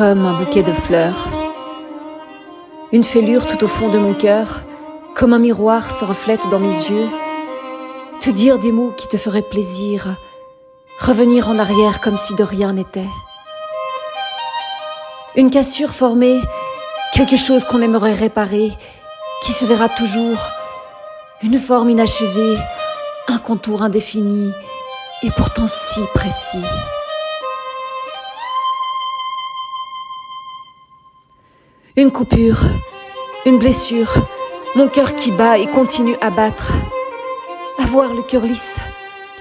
comme un bouquet de fleurs. Une fêlure tout au fond de mon cœur, comme un miroir se reflète dans mes yeux. Te dire des mots qui te feraient plaisir, revenir en arrière comme si de rien n'était. Une cassure formée, quelque chose qu'on aimerait réparer, qui se verra toujours, une forme inachevée, un contour indéfini, et pourtant si précis. Une coupure, une blessure, mon cœur qui bat et continue à battre. Avoir le cœur lisse,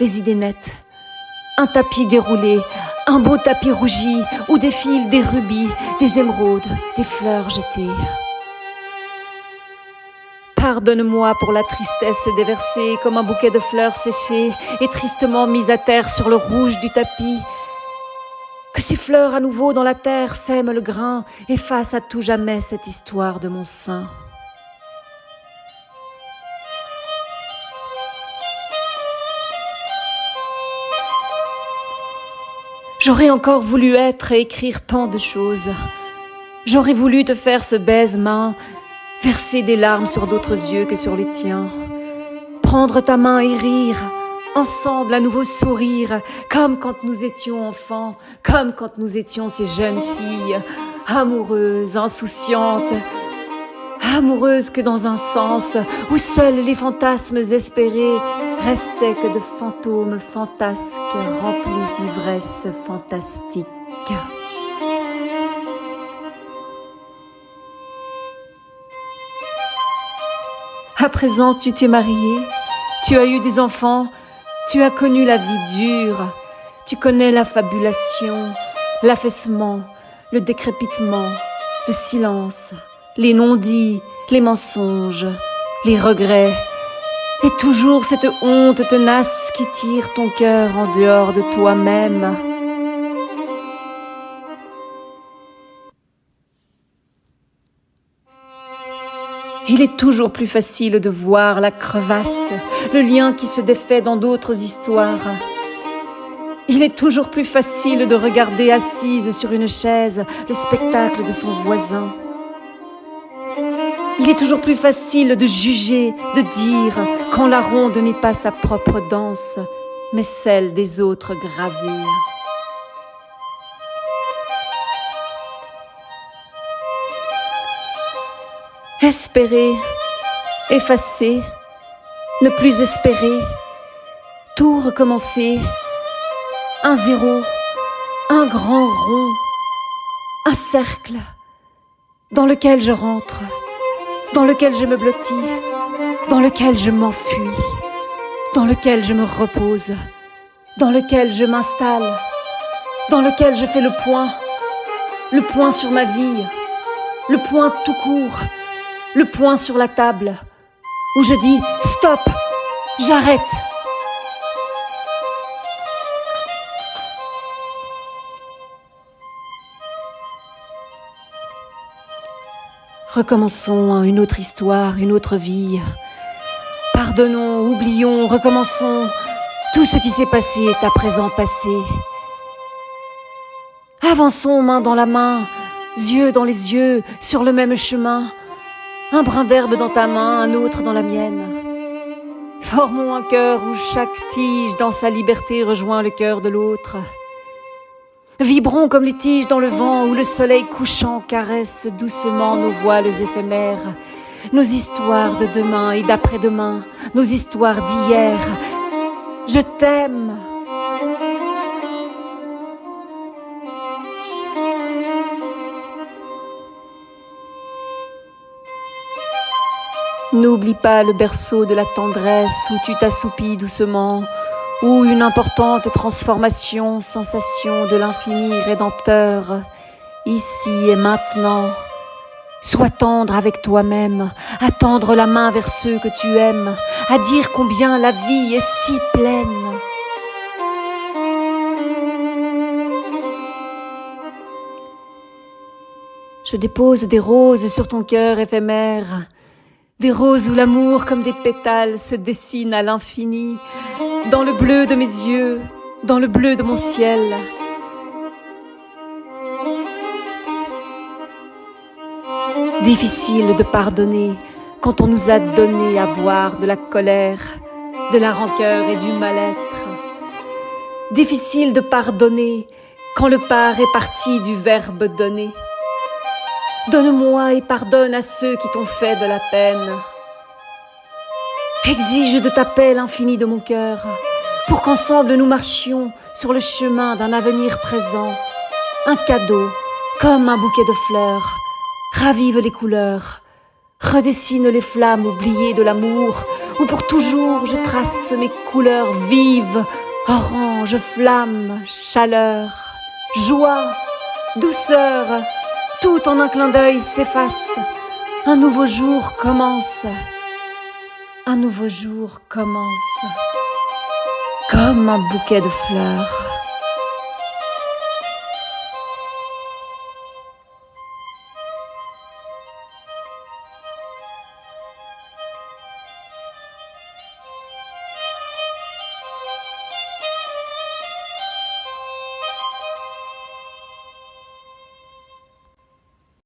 les idées nettes. Un tapis déroulé, un beau tapis rougi, où défilent des rubis, des émeraudes, des fleurs jetées. Pardonne-moi pour la tristesse déversée comme un bouquet de fleurs séchées et tristement mises à terre sur le rouge du tapis. Que ces fleurs à nouveau dans la terre sèment le grain, effacent à tout jamais cette histoire de mon sein. J'aurais encore voulu être et écrire tant de choses. J'aurais voulu te faire ce baise-main, verser des larmes sur d'autres yeux que sur les tiens, prendre ta main et rire, ensemble à nouveau sourire, comme quand nous étions enfants, comme quand nous étions ces jeunes filles, amoureuses, insouciantes, amoureuses que dans un sens où seuls les fantasmes espérés restaient que de fantômes fantasques remplis d'ivresse fantastique. À présent, tu t'es mariée, tu as eu des enfants, tu as connu la vie dure, tu connais la fabulation, l'affaissement, le décrépitement, le silence, les non-dits, les mensonges, les regrets, et toujours cette honte tenace qui tire ton cœur en dehors de toi-même. Il est toujours plus facile de voir la crevasse, le lien qui se défait dans d'autres histoires. Il est toujours plus facile de regarder assise sur une chaise le spectacle de son voisin. Il est toujours plus facile de juger, de dire quand la ronde n'est pas sa propre danse, mais celle des autres gravés. Espérer, effacer, ne plus espérer, tout recommencer, un zéro, un grand rond, un cercle dans lequel je rentre, dans lequel je me blottis, dans lequel je m'enfuis, dans lequel je me repose, dans lequel je m'installe, dans lequel je fais le point sur ma vie, le point tout court, le point sur la table, où je dis « Stop, j'arrête !» Recommençons une autre histoire, une autre vie. Pardonnons, oublions, recommençons. Tout ce qui s'est passé est à présent passé. Avançons main dans la main, yeux dans les yeux, sur le même chemin. Un brin d'herbe dans ta main, un autre dans la mienne. Formons un cœur où chaque tige dans sa liberté rejoint le cœur de l'autre. Vibrons comme les tiges dans le vent où le soleil couchant caresse doucement nos voiles éphémères, nos histoires de demain et d'après-demain, nos histoires d'hier. Je t'aime. N'oublie pas le berceau de la tendresse où tu t'assoupis doucement, où une importante transformation, sensation de l'infini rédempteur, ici et maintenant. Sois tendre avec toi-même, à tendre la main vers ceux que tu aimes, à dire combien la vie est si pleine. Je dépose des roses sur ton cœur éphémère, des roses où l'amour comme des pétales se dessine à l'infini, dans le bleu de mes yeux, dans le bleu de mon ciel. Difficile de pardonner quand on nous a donné à boire de la colère, de la rancœur et du mal-être. Difficile de pardonner quand le part est parti du verbe donner. Donne-moi et pardonne à ceux qui t'ont fait de la peine. Exige de ta paix l'infini de mon cœur, pour qu'ensemble nous marchions sur le chemin d'un avenir présent. Un cadeau, comme un bouquet de fleurs, ravive les couleurs, redessine les flammes oubliées de l'amour, où pour toujours je trace mes couleurs vives, orange, flamme, chaleur, joie, douceur, tout en un clin d'œil s'efface. Un nouveau jour commence. Un nouveau jour commence. Comme un bouquet de fleurs.